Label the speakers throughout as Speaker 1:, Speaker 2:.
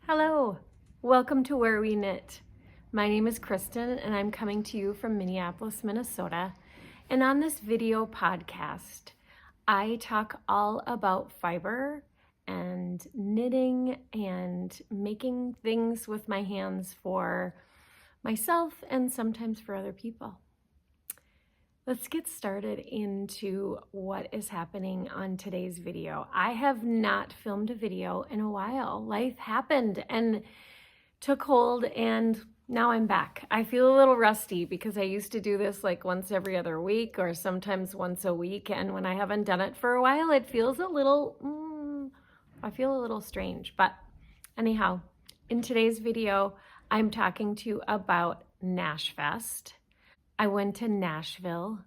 Speaker 1: Hello, welcome to Where We Knit. My name is Kristen and I'm coming to you from Minneapolis, Minnesota. And on this video podcast, I talk all about fiber and knitting and making things with my hands for myself and sometimes for other people. Let's get started into what is happening on today's video. I have not filmed a video in a while. Life happened and took hold and now I'm back. I feel a little rusty because I used to do this like once every other week or sometimes once a week. And when I haven't done it for a while, it feels a little, I feel a little strange. But anyhow, in today's video, I'm talking to you about Nash Fest. I went to Nashville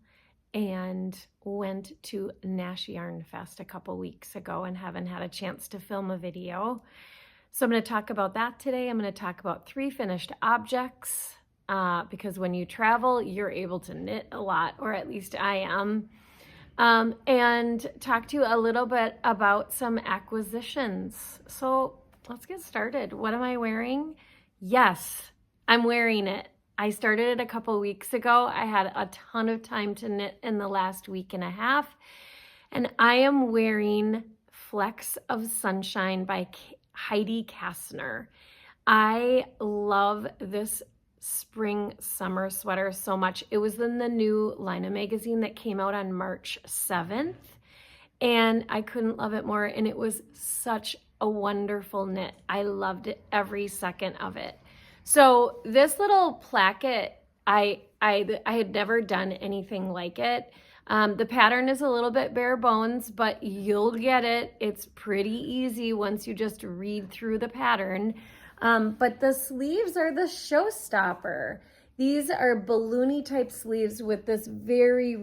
Speaker 1: and went to Nash Yarn Fest a couple weeks ago and haven't had a chance to film a video. So I'm going to talk about that today. I'm going to talk about 3 finished objects because when you travel, you're able to knit a lot, or at least I am. And talk to you a little bit about some acquisitions. So let's get started. What am I wearing? Yes, I'm wearing it. I started it a couple weeks ago. I had a ton of time to knit in the last week and a half. And I am wearing Flecks of Sunshine by Heidi Kästner. I love this spring summer sweater so much. It was in the new Lina magazine that came out on March 7th. And I couldn't love it more. And it was such a wonderful knit. I loved it every second of it. So this little placket, I had never done anything like it. The pattern is a little bit bare bones, but you'll get it. It's pretty easy once you just read through the pattern. But the sleeves are the showstopper. These are balloony type sleeves with this very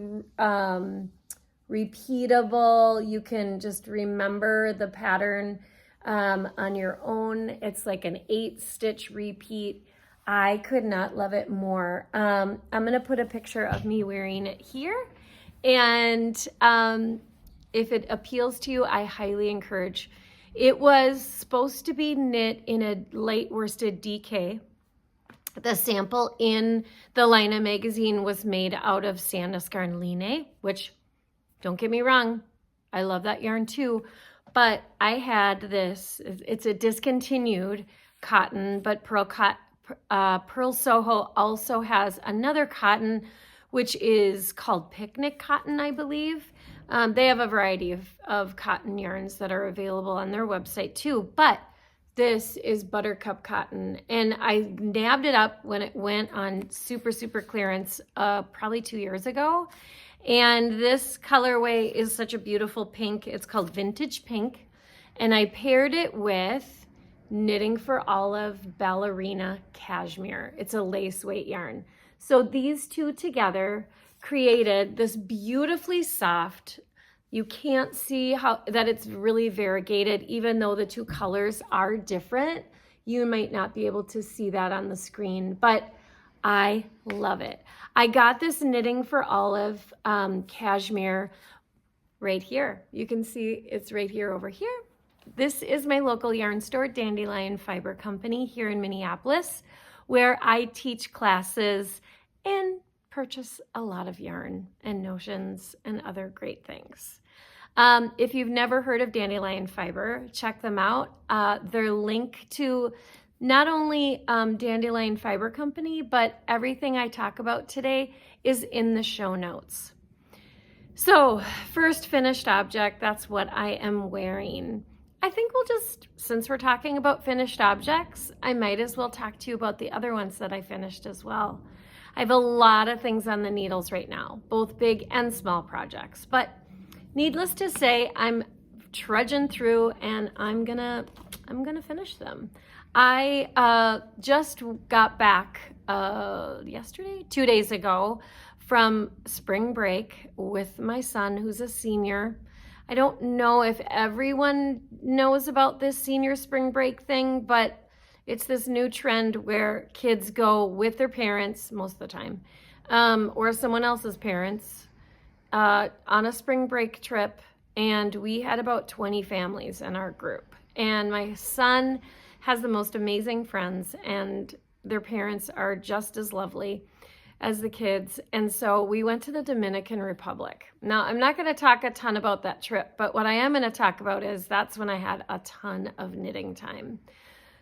Speaker 1: repeatable, you can just remember the pattern on your own. It's like an 8-stitch repeat. I could not love it more. I'm going to put a picture of me wearing it here. And if it appeals to you, I highly encourage. It was supposed to be knit in a light worsted DK. The sample in the Lina magazine was made out of Sandisgarn Line, which, don't get me wrong, I love that yarn too. But I had this, it's a discontinued cotton, but Purl Soho also has another cotton, which is called picnic cotton, I believe. They have a variety of cotton yarns that are available on their website too, but this is Buttercup cotton. And I nabbed it up when it went on super, super clearance probably 2 years ago. And this colorway is such a beautiful pink. It's called Vintage Pink. And I paired it with Knitting for Olive Ballerina Cashmere. It's a lace weight yarn. So these two together created this beautifully soft, you can't see that it's really variegated, even though the two colors are different. You might not be able to see that on the screen, but I love it. I got this Knitting for Olive cashmere right here. You can see it's right here over here. This is my local yarn store, Dandelion Fiber Company here in Minneapolis, where I teach classes and purchase a lot of yarn and notions and other great things. If you've never heard of Dandelion Fiber, check them out. They're linked to not only Dandelion Fiber Company, but everything I talk about today is in the show notes. So first finished object, that's what I am wearing. I think we'll just, since we're talking about finished objects, I might as well talk to you about the other ones that I finished as well. I have a lot of things on the needles right now, both big and small projects, but needless to say, I'm trudging through and I'm gonna finish them. I just got back yesterday, 2 days ago, from spring break with my son, who's a senior. I don't know if everyone knows about this senior spring break thing, but it's this new trend where kids go with their parents most of the time, or someone else's parents, on a spring break trip. And we had about 20 families in our group. And my son has the most amazing friends, and their parents are just as lovely as the kids. And so we went to the Dominican Republic. Now, I'm not going to talk a ton about that trip, but what I am going to talk about is that's when I had a ton of knitting time.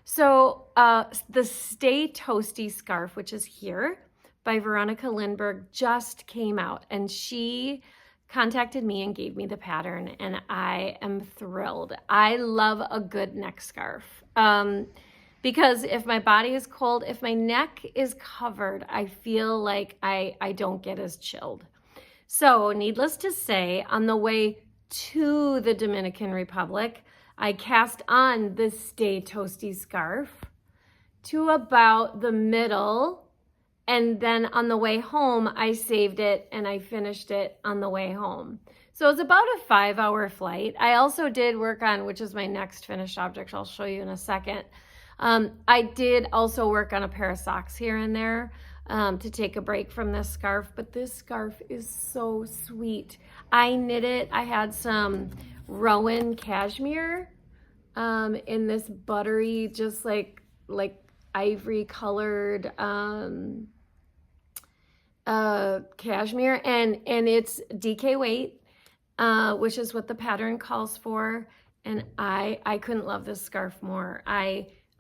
Speaker 1: So the Stay Toasty scarf, which is here by Veronica Lindbergh, just came out, and she contacted me and gave me the pattern, and I am thrilled. I love a good neck scarf. Because if my body is cold, if my neck is covered, I feel like I don't get as chilled. So needless to say, on the way to the Dominican Republic, I cast on the Stay Toasty scarf to about the middle, and then on the way home, I saved it and I finished it on the way home. So it was about a 5-hour flight. I also did work on, which is my next finished object, I'll show you in a second. I did also work on a pair of socks here and there to take a break from this scarf, but this scarf is so sweet. I knit it. I had some Rowan Cashmere in this buttery, just like ivory colored cashmere, and it's DK weight, which is what the pattern calls for. And I couldn't love this scarf more.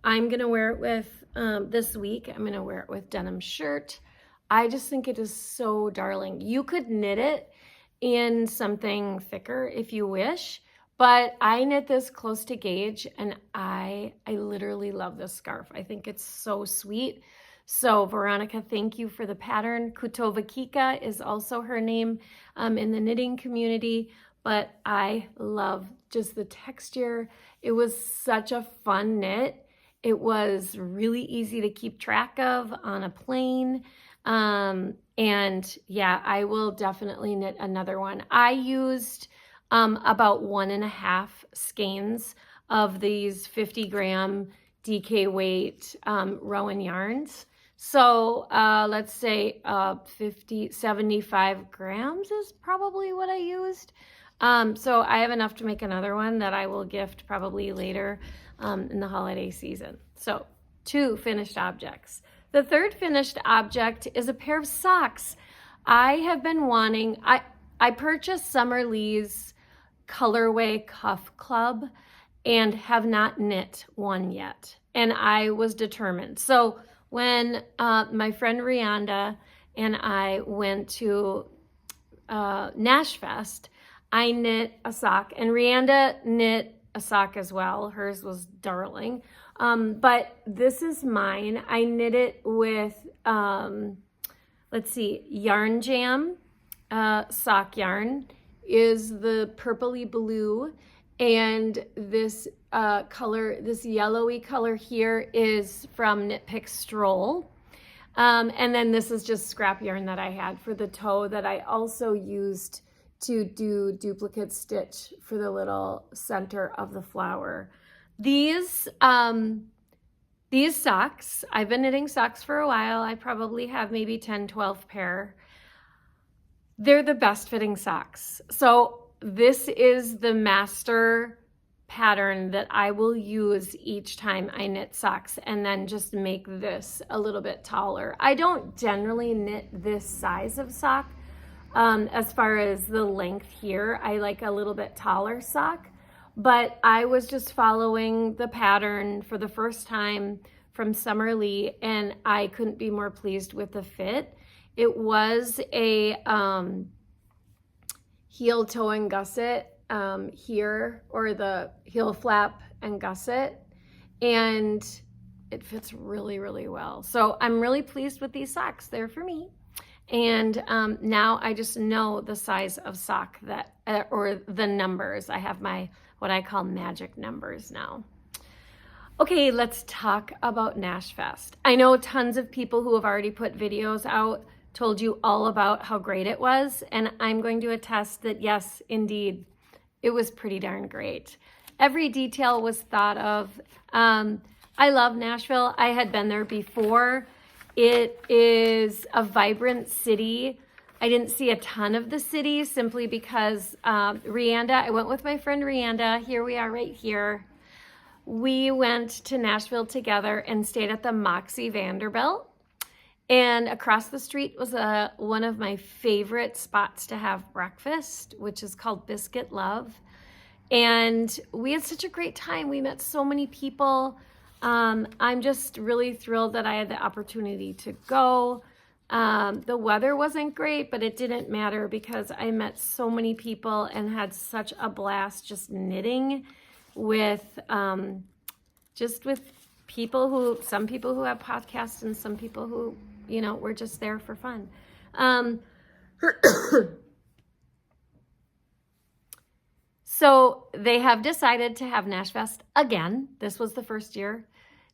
Speaker 1: I'm gonna wear it with, this week, I'm gonna wear it with denim shirt. I just think it is so darling. You could knit it in something thicker if you wish, but I knit this close to gauge, and I literally love this scarf. I think it's so sweet. So Veronica, thank you for the pattern. Kutovakika is also her name in the knitting community, but I love just the texture. It was such a fun knit. It was really easy to keep track of on a plane. And yeah, I will definitely knit another one. I used about 1.5 skeins of these 50-gram DK weight Rowan yarns. So let's say 75 grams is probably what I used. So I have enough to make another one that I will gift probably later in the holiday season. So 2 finished objects. The third finished object is a pair of socks. I have been wanting, I purchased Summer Lee's Colorway Cuff Club and have not knit one yet. And I was determined. So when my friend Rianda and I went to Nash Fest, I knit a sock, and Rianda knit a sock as well. Hers was darling. But this is mine. I knit it with, let's see, Yarnjam sock yarn is the purpley blue, and this color, this yellowy color here is from Knitpicks Stroll. And then this is just scrap yarn that I had for the toe that I also used to do duplicate stitch for the little center of the flower. These socks, I've been knitting socks for a while. I probably have maybe 10, 12 pair. They're the best fitting socks. So this is the master pattern that I will use each time I knit socks, and then just make this a little bit taller. I don't generally knit this size of sock. As far as the length here, I like a little bit taller sock, but I was just following the pattern for the first time from Summer Lee, and I couldn't be more pleased with the fit. It was a heel, toe, and gusset here, or the heel flap and gusset, and it fits really, really well. So I'm really pleased with these socks. They're for me. And now I just know the size of sock that, or the numbers. I have my, what I call magic numbers now. Okay, let's talk about Nash Fest. I know tons of people who have already put videos out told you all about how great it was, and I'm going to attest that yes, indeed, it was pretty darn great. Every detail was thought of. I love Nashville. I had been there before. It is a vibrant city. I didn't see a ton of the city simply because Rianda, I went with my friend Rianda. Here we are right here. We went to Nashville together and stayed at the Moxie Vanderbilt. And across the street was one of my favorite spots to have breakfast, which is called Biscuit Love. And we had such a great time. We met so many people. I'm just really thrilled that I had the opportunity to go. The weather wasn't great, but it didn't matter because I met so many people and had such a blast just knitting with people who, some people who have podcasts and some people who, you know, were just there for fun. So they have decided to have Nash Fest again. This was the first year.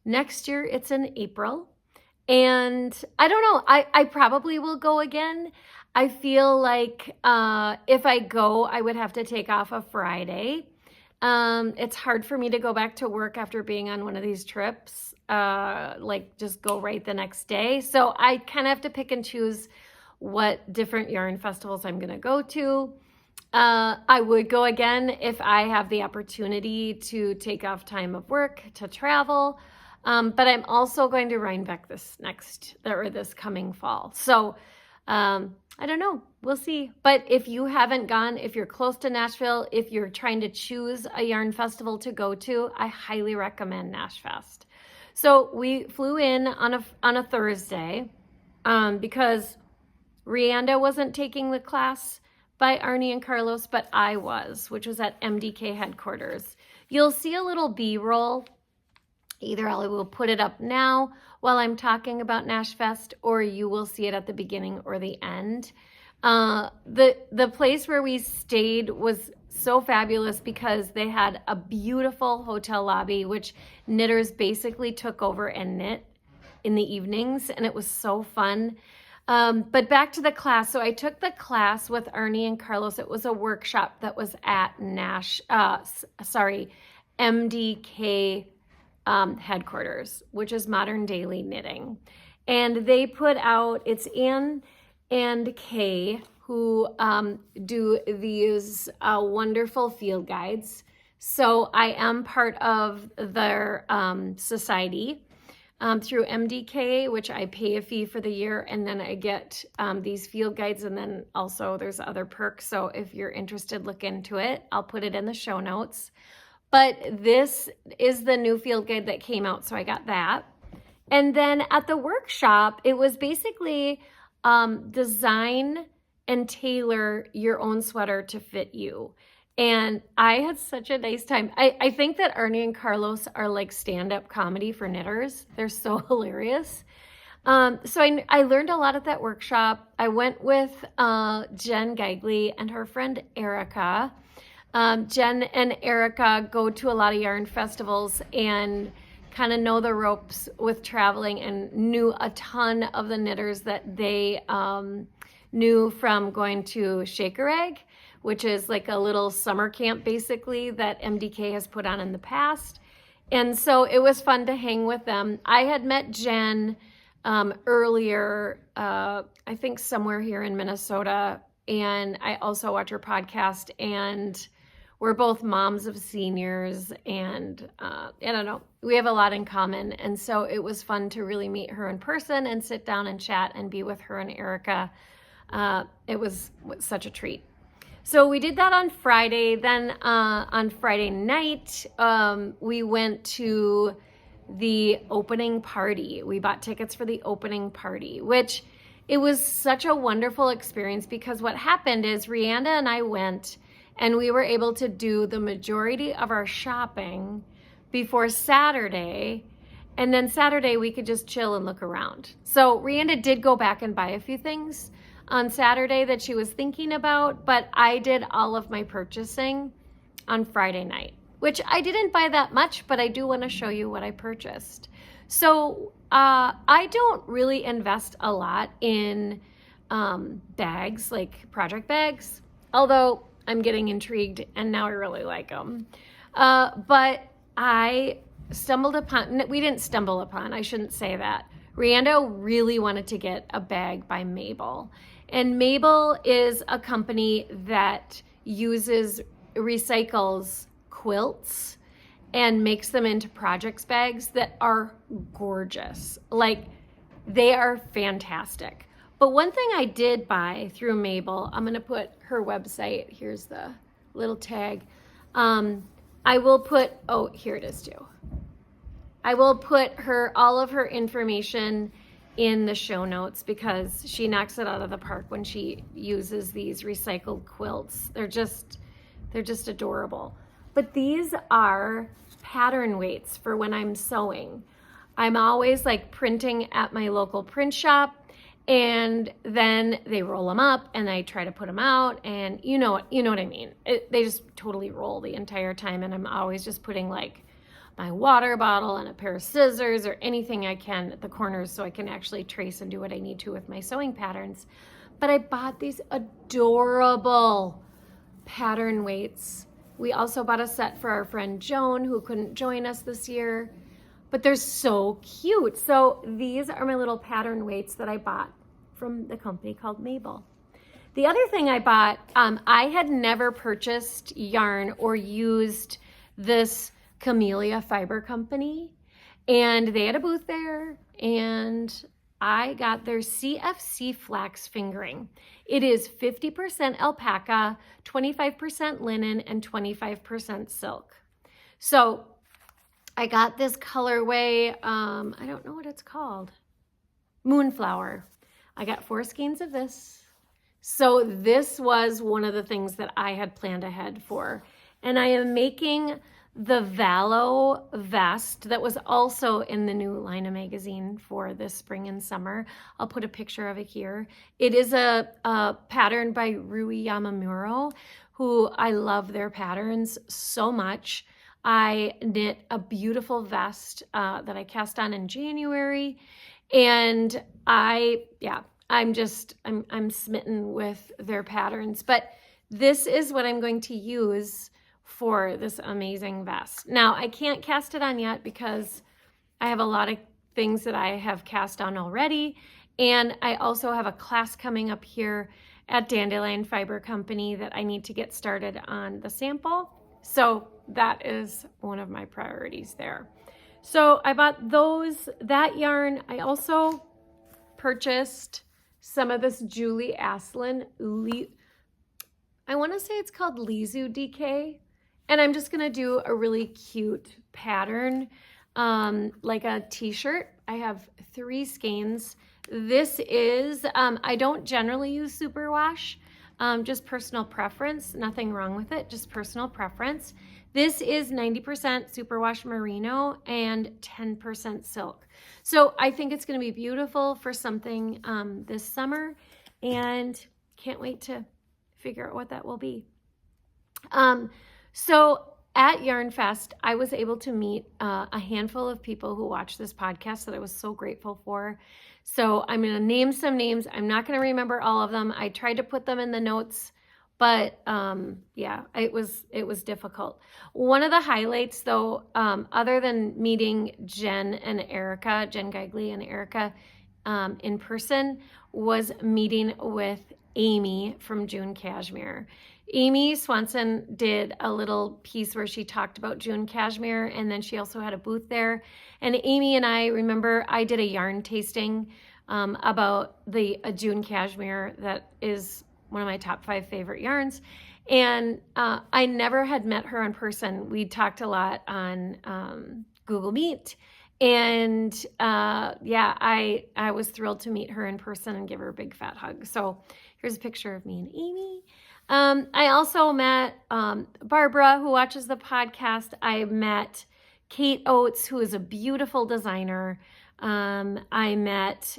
Speaker 1: Next year, it's in April. And I don't know, I probably will go again. I feel like if I go, I would have to take off a Friday. It's hard for me to go back to work after being on one of these trips, like just go right the next day. So I kind of have to pick and choose what different yarn festivals I'm going to go to. I would go again if I have the opportunity to take off time of work to travel. But I'm also going to Rhinebeck this coming fall. So, I don't know. We'll see. But if you haven't gone, if you're close to Nashville, if you're trying to choose a yarn festival to go to, I highly recommend Nash Fest. So we flew in on a Thursday, because Rianda wasn't taking the class by Arnie and Carlos, but I was, which was at MDK headquarters. You'll see a little B-roll. Either I will put it up now while I'm talking about Nash Fest, or you will see it at the beginning or the end. The place where we stayed was so fabulous because they had a beautiful hotel lobby, which knitters basically took over and knit in the evenings, and it was so fun. But back to the class. So I took the class with Arnie and Carlos. It was a workshop that was at MDK headquarters, which is Modern Daily Knitting. And they put out, it's Ann and Kay who do these wonderful field guides. So I am part of their society through MDK, which I pay a fee for the year, and then I get these field guides, and then also there's other perks. So if you're interested, look into it. I'll put it in the show notes. But this is the new field guide that came out, so I got that. And then at the workshop, it was basically design and tailor your own sweater to fit you. And I had such a nice time. I think that Arnie and Carlos are like stand-up comedy for knitters. They're so hilarious. So I learned a lot at that workshop. I went with Jen Geigley and her friend Erica. Jen and Erica go to a lot of yarn festivals and kind of know the ropes with traveling, and knew a ton of the knitters that they knew from going to Shaker Egg, which is like a little summer camp basically that MDK has put on in the past. And so it was fun to hang with them. I had met Jen earlier, I think somewhere here in Minnesota, and I also watch her podcast, and we're both moms of seniors, and I don't know, we have a lot in common. And so it was fun to really meet her in person and sit down and chat and be with her and Erica. It was such a treat. So we did that on Friday. Then on Friday night, we went to the opening party. We bought tickets for the opening party, which it was such a wonderful experience, because what happened is Rianda and I went and we were able to do the majority of our shopping before Saturday. And then Saturday we could just chill and look around. So Rianda did go back and buy a few things on Saturday that she was thinking about, but I did all of my purchasing on Friday night, which I didn't buy that much, but I do want to show you what I purchased. So I don't really invest a lot in bags, like project bags, although I'm getting intrigued and now I really like them. But I we didn't stumble upon, I shouldn't say that. Riando really wanted to get a bag by M.A.B.E.L. And M.A.B.E.L is a company that recycles quilts and makes them into projects bags that are gorgeous. Like, they are fantastic. But one thing I did buy through M.A.B.E.L, I'm gonna put her website, here's the little tag. I will put, oh, here it is too. I will put all of her information in the show notes, because she knocks it out of the park when she uses these recycled quilts. They're just adorable. But these are pattern weights for when I'm sewing. I'm always like printing at my local print shop, and then they roll them up and I try to put them out, and you know what I mean. They just totally roll the entire time, and I'm always just putting like my water bottle and a pair of scissors or anything I can at the corners so I can actually trace and do what I need to with my sewing patterns. But I bought these adorable pattern weights. We also bought a set for our friend Joan, who couldn't join us this year, but they're so cute. So these are my little pattern weights that I bought from the company called M.A.B.E.L. The other thing I bought, I had never purchased yarn or used this Camellia Fiber Company, and they had a booth there, and I got their CFC flax fingering. It is 50% alpaca, 25% linen, and 25% silk. So I got this colorway, I don't know what it's called, Moonflower. I got 4 skeins of this. So this was one of the things that I had planned ahead for. And I am making the Valo vest that was also in the new Lina magazine for this spring and summer. I'll put a picture of it here. It is a pattern by Rui Yamamuro, who I love their patterns so much. I knit a beautiful vest that I cast on in January, and I'm smitten with their patterns. But this is what I'm going to use for this amazing vest. Now, I can't cast it on yet because I have a lot of things that I have cast on already, and I also have a class coming up here at Dandelion Fiber Company that I need to get started on the sample. So that is one of my priorities there. So I bought that yarn. I also purchased some of this Julie Asselin, I want to say it's called Leizu DK. And I'm just gonna do a really cute pattern, like a t-shirt. I have 3 skeins. This is, I don't generally use superwash, just personal preference, nothing wrong with it, just personal preference. This is 90% superwash merino and 10% silk. So I think it's gonna be beautiful for something this summer, and can't wait to figure out what that will be. So at Yarn Fest, I was able to meet a handful of people who watch this podcast that I was so grateful for. So I'm going to name some names. I'm not going to remember all of them. I tried to put them in the notes, but it was difficult. One of the highlights, though, other than meeting Jen Geigley and Erica in person, was meeting with Amy from Rowan Cashmere. Amy Swanson did a little piece where she talked about June Cashmere, and then she also had a booth there. And Amy and I remember I did a yarn tasting about the June Cashmere that is one of my top 5 favorite yarns. And I never had met her in person. We talked a lot on Google Meet. And yeah, I was thrilled to meet her in person and give her a big fat hug. So here's a picture of me and Amy. I also met Barbara, who watches the podcast. I met Kate Oates, who is a beautiful designer. I met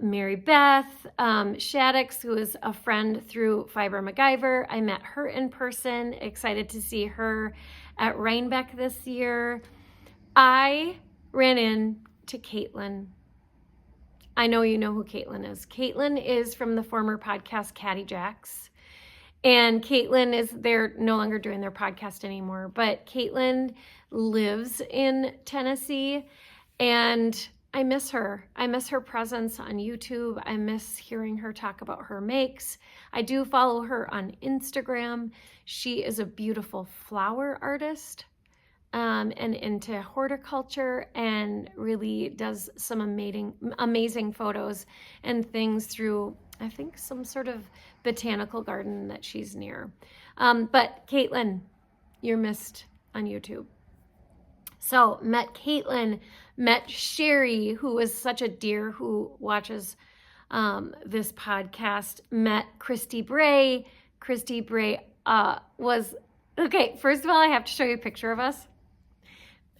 Speaker 1: Mary Beth Shaddix, who is a friend through Fiber MacGyver. I met her in person. Excited to see her at Rhinebeck this year. I ran into Caitlin. I know you know who Caitlin is. Caitlin is from the former podcast Caddy Jacks. And Caitlin is, they're no longer doing their podcast anymore, but Caitlin lives in Tennessee, and I miss her. I miss her presence on YouTube. I miss hearing her talk about her makes. I do follow her on Instagram. She is a beautiful flower artist and into horticulture, and really does some amazing photos and things through, I think, some sort of botanical garden that she's near. But Caitlin, you're missed on YouTube. So met Caitlin, met Sherry, who is such a dear who watches this podcast, met Christy Bray. Christy Bray was, okay, first of all, I have to show you a picture of us.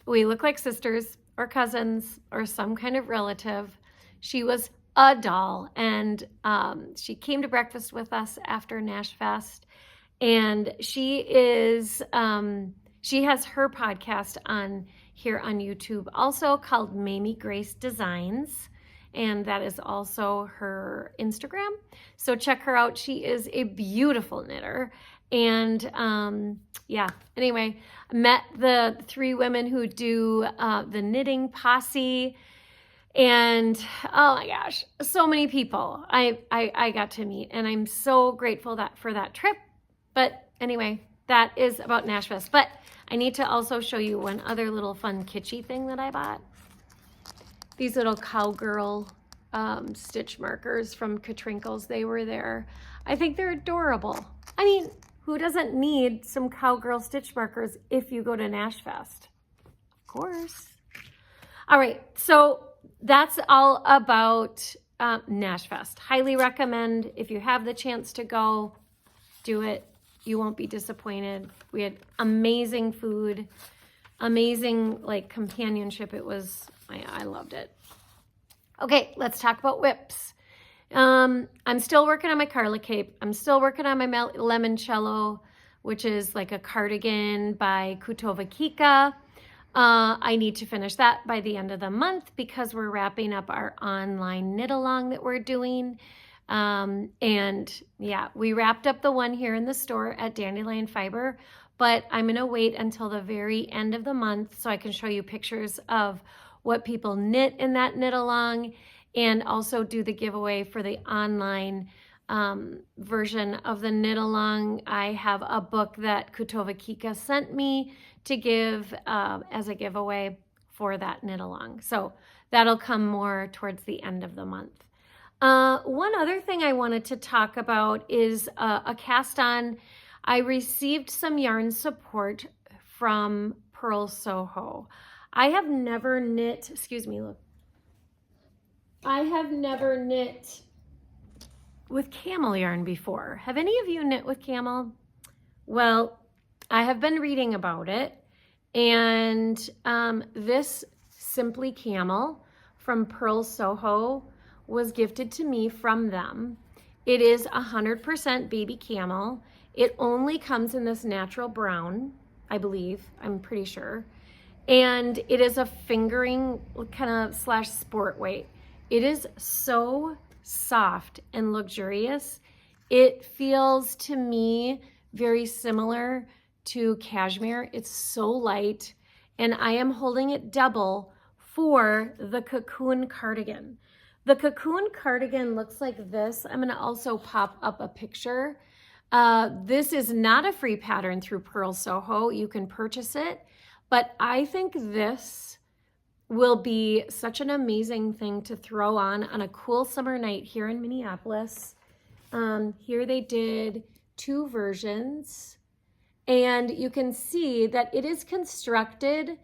Speaker 1: We look like sisters or cousins or some kind of relative. She was a doll, and she came to breakfast with us after Nash Fest, and she is she has her podcast on here on YouTube also called Mamie Grace Designs, and that is also her Instagram, so check her out. She is a beautiful knitter. And yeah, anyway, I met the 3 women who do the knitting posse, and oh my gosh, so many people I got to meet, and I'm so grateful for that trip. But anyway, that is about Nash Fest. But I need to also show you one other little fun kitschy thing that I bought. These little cowgirl stitch markers from Katrinkles. They were there. I think they're adorable. I mean, who doesn't need some cowgirl stitch markers if you go to Nash Fest? Of course. All right, so that's all about Nash Fest. Highly recommend. If you have the chance to go, do it. You won't be disappointed. We had amazing food, amazing like companionship. It was, I loved it. Okay, let's talk about whips. I'm still working on my Carla cape. I'm still working on my limoncello, which is like a cardigan by Kutovakika. I need to finish that by the end of the month because we're wrapping up our online knit along that we're doing. And yeah, we wrapped up the one here in the store at Dandelion Fiber, but I'm going to wait until the very end of the month so I can show you pictures of what people knit in that knit along, and also do the giveaway for the online version of the knit along. I have a book that Kutovakika sent me to give as a giveaway for that knit along. So that'll come more towards the end of the month. One other thing I wanted to talk about is a cast on. I received some yarn support from Purl Soho. I have never knit, excuse me, look. I have never knit with camel yarn before. Have any of you knit with camel? Well, I have been reading about it, and this Simply Camel from Purl Soho was gifted to me from them. It is 100% baby camel. It only comes in this natural brown, I believe, I'm pretty sure. And it is a fingering kind of / sport weight. It is so soft and luxurious. It feels to me very similar to cashmere. It's so light, and I am holding it double for the Cocoon cardigan. The Cocoon cardigan looks like this. I'm going to also pop up a picture. This is not a free pattern through Purl Soho. You can purchase it, but I think this will be such an amazing thing to throw on a cool summer night here in Minneapolis. Here they did 2 versions, and you can see that it is constructed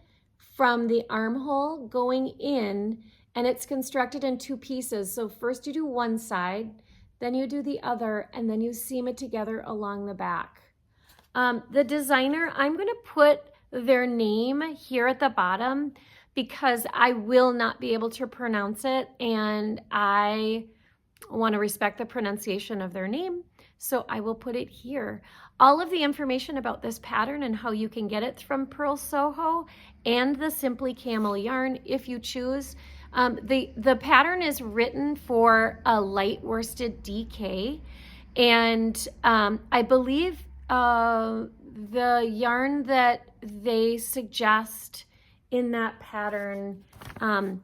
Speaker 1: from the armhole going in, and it's constructed in 2 pieces. So first you do one side, then you do the other, and then you seam it together along the back. The designer, I'm going to put their name here at the bottom because I will not be able to pronounce it, and I want to respect the pronunciation of their name, so I will put it here. All of the information about this pattern and how you can get it from Purl Soho and the Simply Camel yarn, if you choose. The pattern is written for a light worsted DK, and I believe the yarn that they suggest in that pattern,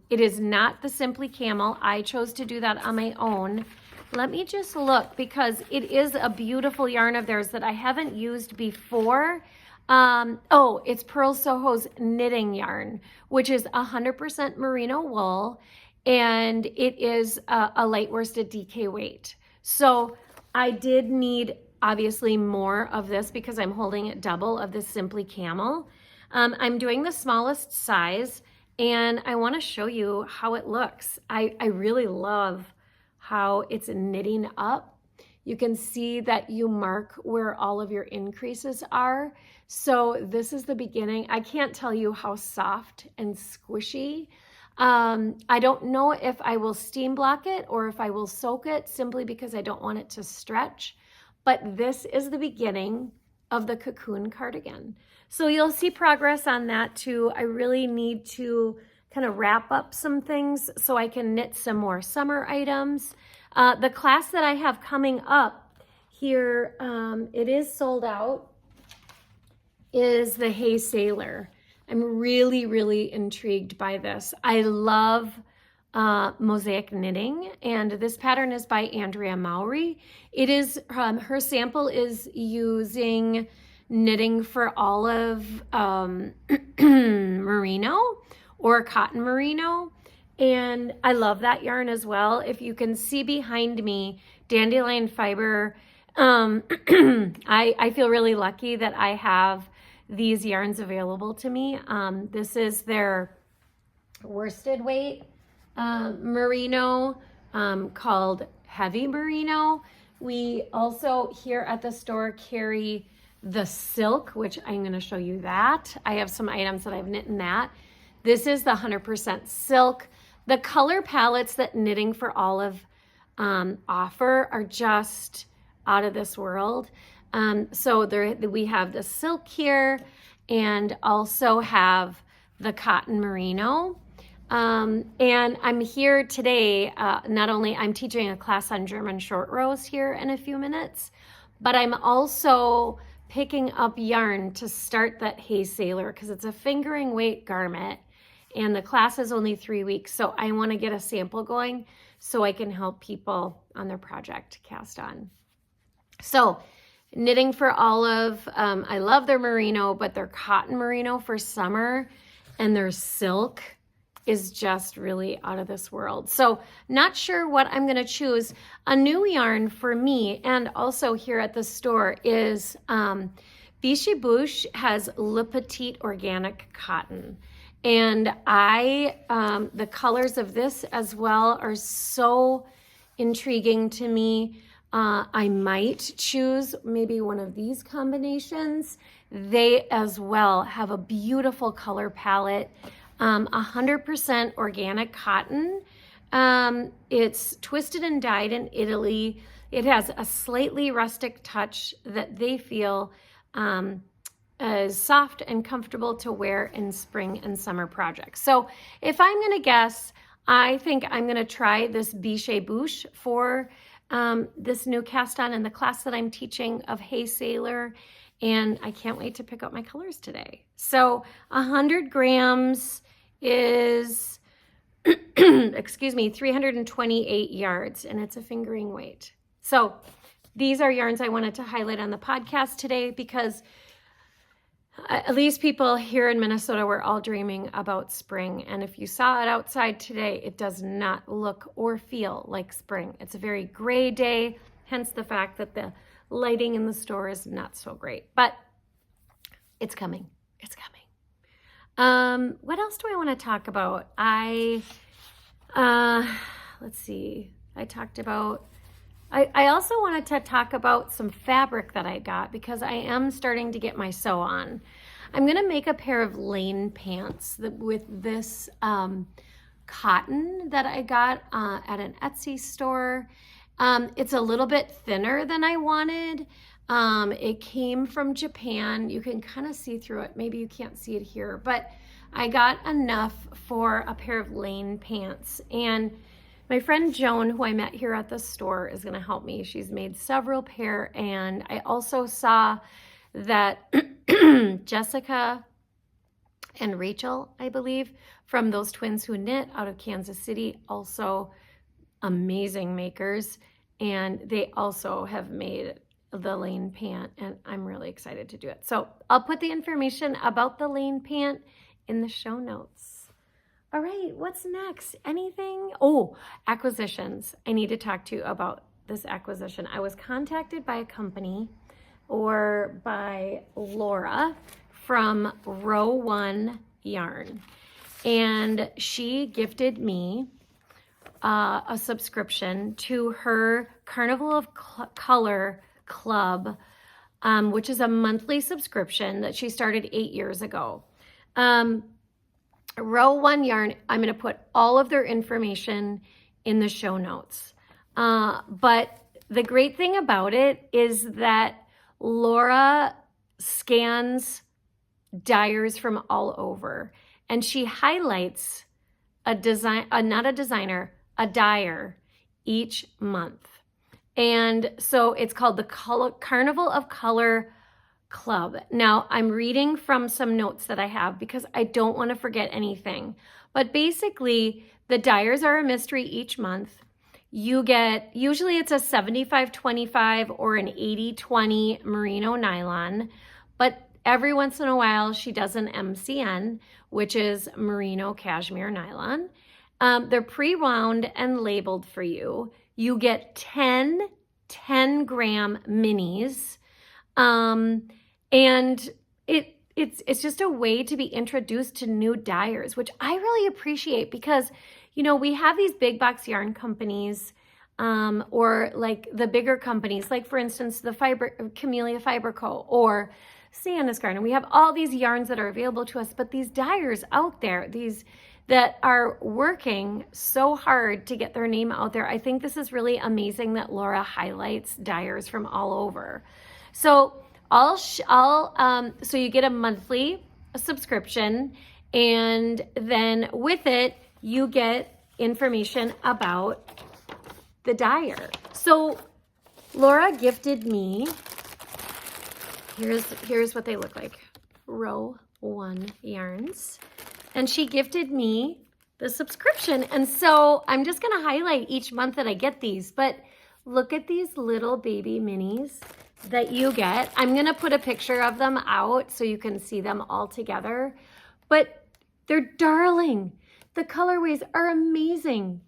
Speaker 1: it is not the Simply Camel. I chose to do that on my own. Let me just look, because it is a beautiful yarn of theirs that I haven't used before. Oh, it's Purl Soho's knitting yarn, which is 100% merino wool, and it is a light worsted DK weight. So I did need obviously more of this because I'm holding it double of the Simply Camel. I'm doing the smallest size, and I want to show you how it looks. I really love how it's knitting up. You can see that you mark where all of your increases are. So this is the beginning. I can't tell you how soft and squishy. I don't know if I will steam block it or if I will soak it, simply because I don't want it to stretch. But this is the beginning of the Cocoon cardigan. So you'll see progress on that too. I really need to kind of wrap up some things so I can knit some more summer items. The class that I have coming up here, it is sold out, is the Hey Sailor. I'm really, really intrigued by this. I love mosaic knitting, and this pattern is by Andrea Mowry. It is, her sample is using Knitting for Olive merino or cotton merino, and I love that yarn as well. If you can see behind me, Dandelion fiber. I feel really lucky that I have these yarns available to me. This is their worsted weight merino, called heavy merino. We also here at the store carry the silk, which I'm going to show you that. I have some items that I've knit in that. This is the 100% silk. The color palettes that Knitting for Olive offer are just out of this world. So we have the silk here, and also have the cotton merino. And I'm here today, not only I'm teaching a class on German short rows here in a few minutes, but I'm also picking up yarn to start that Hey Sailor, because it's a fingering weight garment, and the class is only 3 weeks. So I want to get a sample going so I can help people on their project cast on. So Knitting for Olive, I love their merino, but their cotton merino for summer and their silk is just really out of this world. So not sure what I'm going to choose. A new yarn for me, and also here at the store, is Vichy Bouche has Le Petit organic cotton. And the colors of this as well are so intriguing to me. I might choose maybe one of these combinations. They as well have a beautiful color palette. 100% organic cotton. It's twisted and dyed in Italy. It has a slightly rustic touch that they feel is soft and comfortable to wear in spring and summer projects. So if I'm going to guess, I think I'm going to try this Vichy Bouche for this new cast on in the class that I'm teaching of Hey Sailor, and I can't wait to pick up my colors today. So 100 grams is excuse me, 328 yards, and it's a fingering weight. So these are yarns I wanted to highlight on the podcast today because at least people here in Minnesota were all dreaming about spring. And if you saw it outside today, it does not look or feel like spring. It's a very gray day, hence the fact that the lighting in the store is not so great. But it's coming. It's coming. What else do I want to talk about? Let's see. I also wanted to talk about some fabric that I got because I am starting to get my sew on. I'm going to make a pair of lane pants with this cotton that I got at an Etsy store. It's a little bit thinner than I wanted. It came from Japan. You can kind of see through it. Maybe you can't see it here, but I got enough for a pair of lane pants. And my friend Joan, who I met here at the store, is going to help me. She's made several pair. And I also saw that Jessica and Rachel, I believe, from those twins who knit out of Kansas City, also amazing makers. And they also have made the lane pant, and I'm really excited to do it. So I'll put the information about the lane pant in the show notes. All right, what's next? Anything? Oh, acquisitions. I need to talk to you about this acquisition. I was contacted by a company or by Laura from Rowan Yarn, and she gifted me a subscription to her Carnival of Color Club, which is a monthly subscription that she started 8 years ago. Rowan Yarn, I'm going to put all of their information in the show notes. But the great thing about it is that Laura scans dyers from all over, and she highlights a dyer each month. And so it's called the Carnival of Color Club. Now, I'm reading from some notes that I have because I don't want to forget anything. But basically, the dyers are a mystery each month. You get, usually it's a 75-25 or an 80-20 merino nylon, but every once in a while she does an MCN, which is merino cashmere nylon. They're pre-wound and labeled for you. You get 10 10-gram minis. And it's just a way to be introduced to new dyers, which I really appreciate because, you know, we have these big box yarn companies, or like the bigger companies, like for instance, the Camellia Fiber Co. or Santa's Garden. We have all these yarns that are available to us, but these dyers out there, these that are working so hard to get their name out there. I think this is really amazing that Laura highlights dyers from all over. So so you get a monthly subscription, and then with it, you get information about the dyer. So Laura gifted me, here's what they look like, Rowan yarns. And she gifted me the subscription. And so I'm just gonna highlight each month that I get these, but look at these little baby minis that you get. I'm gonna put a picture of them out so you can see them all together, but they're darling. The colorways are amazing.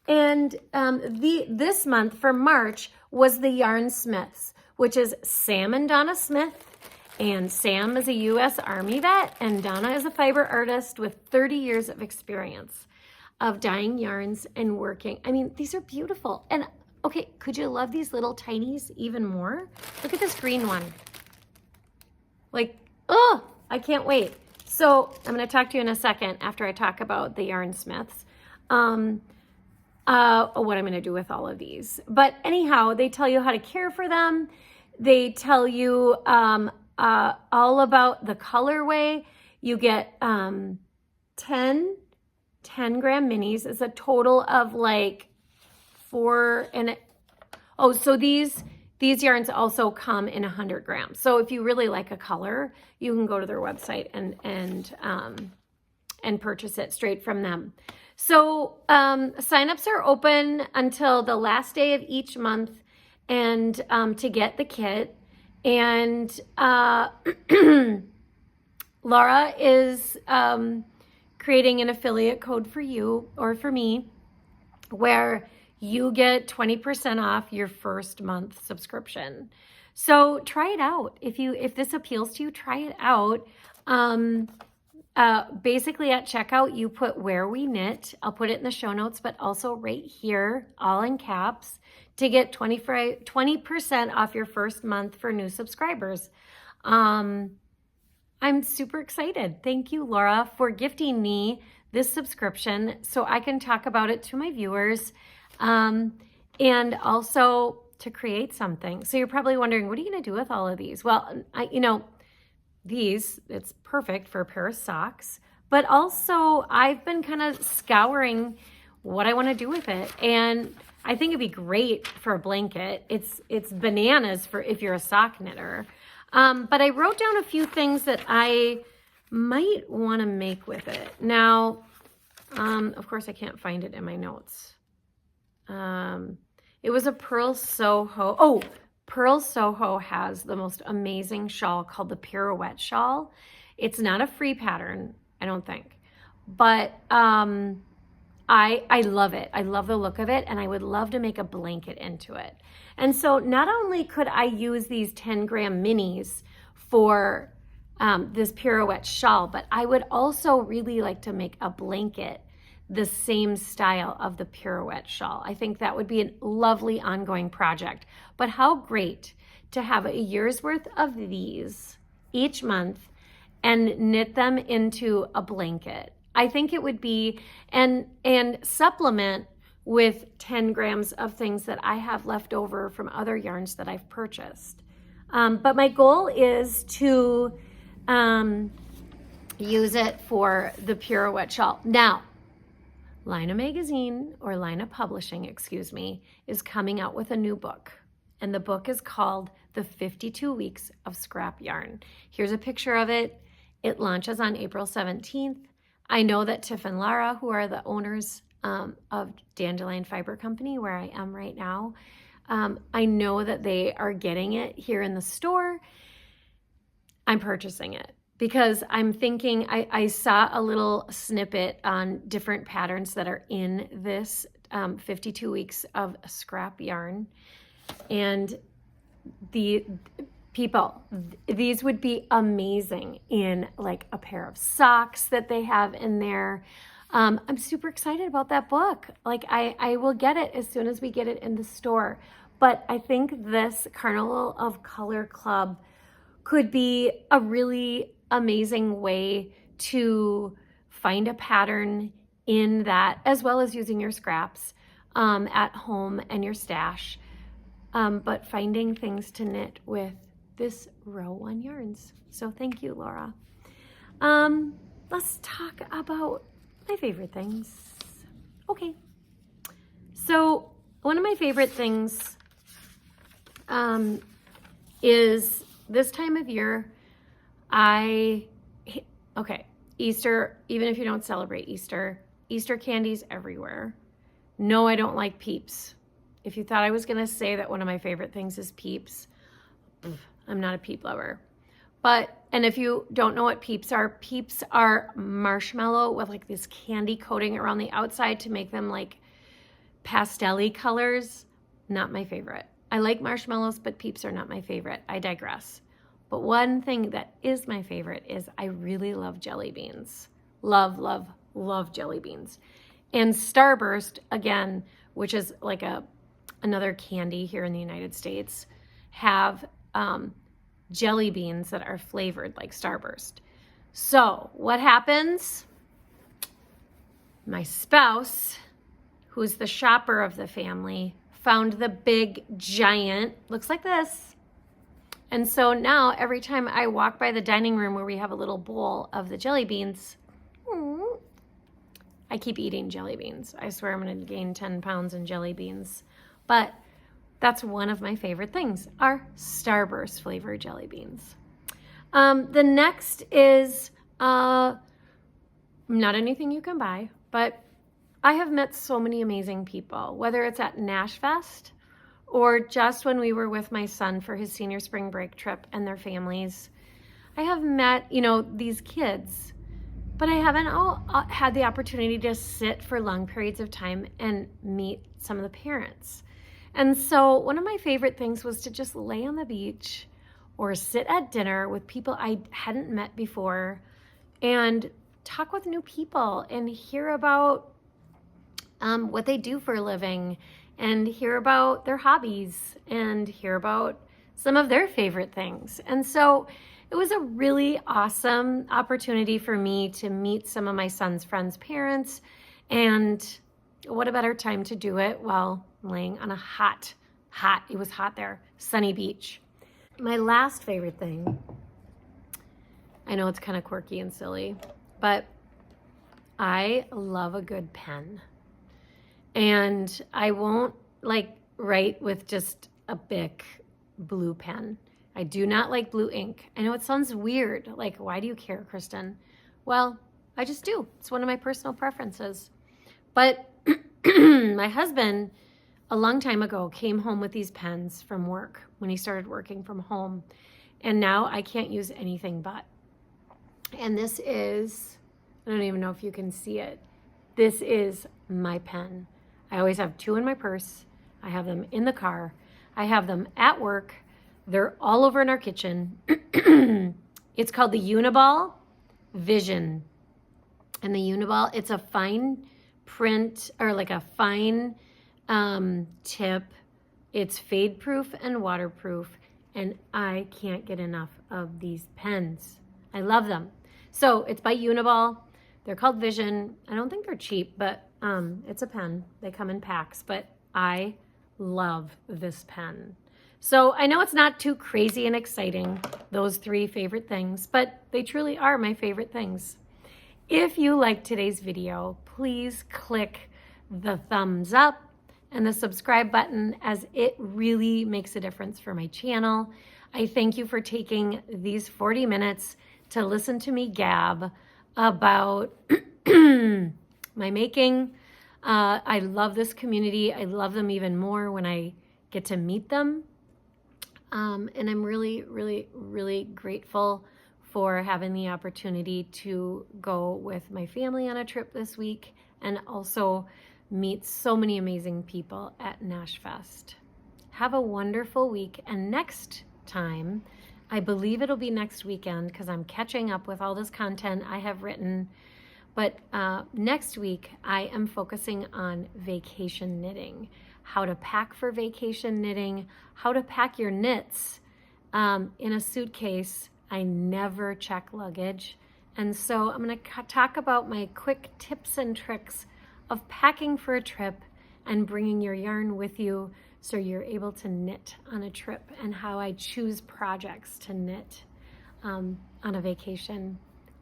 Speaker 1: And this month for March was the Yarn Smiths, which is Sam and Donna Smith. And Sam is a U.S. Army vet, and Donna is a fiber artist with 30 years of experience of dyeing yarns and working. I mean, these are beautiful. And okay, could you love these little tinies even more? Look at this green one. Like, oh, I can't wait. So I'm going to talk to you in a second after I talk about the Yarn Smiths, what I'm going to do with all of these. But anyhow, they tell you how to care for them. They tell you all about the colorway. You get 10 10-gram minis. It's a total of like 4 and so these yarns also come in 100 grams. So if you really like a color, you can go to their website and and purchase it straight from them. So signups are open until the last day of each month, and to get the kit. And Laura is creating an affiliate code for you or for me, where you get 20% off your first month subscription. So try it out. If this appeals to you, try it out. Basically at checkout, you put where we knit. I'll put it in the show notes, but also right here, all in caps, to get 20% off your first month for new subscribers. I'm super excited. Thank you, Laura, for gifting me this subscription so I can talk about it to my viewers, and also to create something. So you're probably wondering, what are you going to do with all of these? Well, it's perfect for a pair of socks, but also I've been kind of scouring what I want to do with it. And I think it'd be great for a blanket. It's bananas for if you're a sock knitter. But I wrote down a few things that I might want to make with it. Now, of course I can't find it in my notes. It was a Purl Soho. Oh, Purl Soho has the most amazing shawl called the Pirouette shawl. It's not a free pattern, I don't think, but I love it. I love the look of it, and I would love to make a blanket into it. And so not only could I use these 10-gram minis for this Pirouette shawl, but I would also really like to make a blanket the same style of the Pirouette shawl. I think that would be a lovely ongoing project. But how great to have a year's worth of these each month and knit them into a blanket. I think it would be, and supplement with 10 grams of things that I have left over from other yarns that I've purchased. But my goal is to use it for the Pirouette shawl. Now, Lina Magazine, or Lina Publishing, excuse me, is coming out with a new book. And the book is called The 52 Weeks of Scrap Yarn. Here's a picture of it. It launches on April 17th. I know that Tiff and Lara, who are the owners of Dandelion Fiber Company, where I am right now, I know that they are getting it here in the store. I'm purchasing it because I'm thinking, I saw a little snippet on different patterns that are in this 52 weeks of scrap yarn. And these would be amazing in like a pair of socks that they have in there. I'm super excited about that book. Like I will get it as soon as we get it in the store. But I think this Carnival of Color Club could be a really amazing way to find a pattern in that, as well as using your scraps at home and your stash. But finding things to knit with this Rowan yarns. So thank you, Laura. Let's talk about my favorite things. Okay. So one of my favorite things is this time of year, Easter, even if you don't celebrate Easter candy's everywhere. No, I don't like Peeps. If you thought I was going to say that one of my favorite things is Peeps, I'm not a Peep lover. And if you don't know what Peeps are marshmallow with like this candy coating around the outside to make them like pastel-y colors. Not my favorite. I like marshmallows, but Peeps are not my favorite. I digress. But one thing that is my favorite is I really love jelly beans. Love, love, love jelly beans. And Starburst, again, which is like another candy here in the United States, have jelly beans that are flavored like Starburst. So what happens? My spouse, who's the shopper of the family, found the big giant, looks like this. And so now every time I walk by the dining room where we have a little bowl of the jelly beans, I keep eating jelly beans. I swear I'm going to gain 10 pounds in jelly beans. But that's one of my favorite things, are Starburst flavored jelly beans. The next is not anything you can buy, but I have met so many amazing people, whether it's at Nash Fest or just when we were with my son for his senior spring break trip and their families. I have met, these kids, but I haven't had the opportunity to sit for long periods of time and meet some of the parents. And so one of my favorite things was to just lay on the beach or sit at dinner with people I hadn't met before and talk with new people and hear about what they do for a living and hear about their hobbies and hear about some of their favorite things. And so it was a really awesome opportunity for me to meet some of my son's friends' parents. And what a better time to do it while laying on a it was hot there, sunny beach. My last favorite thing, I know it's kind of quirky and silly, but I love a good pen. And I won't write with just a Bic blue pen. I do not like blue ink. I know it sounds weird. Why do you care, Kristen? Well, I just do. It's one of my personal preferences. But my husband, a long time ago, came home with these pens from work when he started working from home. And now I can't use anything but. And this is, I don't even know if you can see it. This is my pen. I always have two in my purse. I have them in the car. I have them at work. They're all over in our kitchen. It's called the Uniball Vision. And the Uniball, it's a fine print or a fine tip. It's fade proof and waterproof. And I can't get enough of these pens. I love them. So it's by Uniball. They're called Vision. I don't think they're cheap, but it's a pen. They come in packs, but I love this pen. So I know it's not too crazy and exciting, those three favorite things, but they truly are my favorite things. If you liked today's video, please click the thumbs up and the subscribe button, as it really makes a difference for my channel. I thank you for taking these 40 minutes to listen to me gab about my making. I love this community. I love them even more when I get to meet them. And I'm really, really, really grateful for having the opportunity to go with my family on a trip this week and also meet so many amazing people at Nash Fest. Have a wonderful week. And next time, I believe it'll be next weekend because I'm catching up with all this content I have written. But next week, I am focusing on vacation knitting, how to pack for vacation knitting, how to pack your knits in a suitcase. I never check luggage. And so I'm going to talk about my quick tips and tricks of packing for a trip and bringing your yarn with you so you're able to knit on a trip, and how I choose projects to knit on a vacation.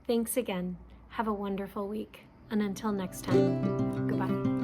Speaker 1: Thanks again. Have a wonderful week. And until next time, goodbye.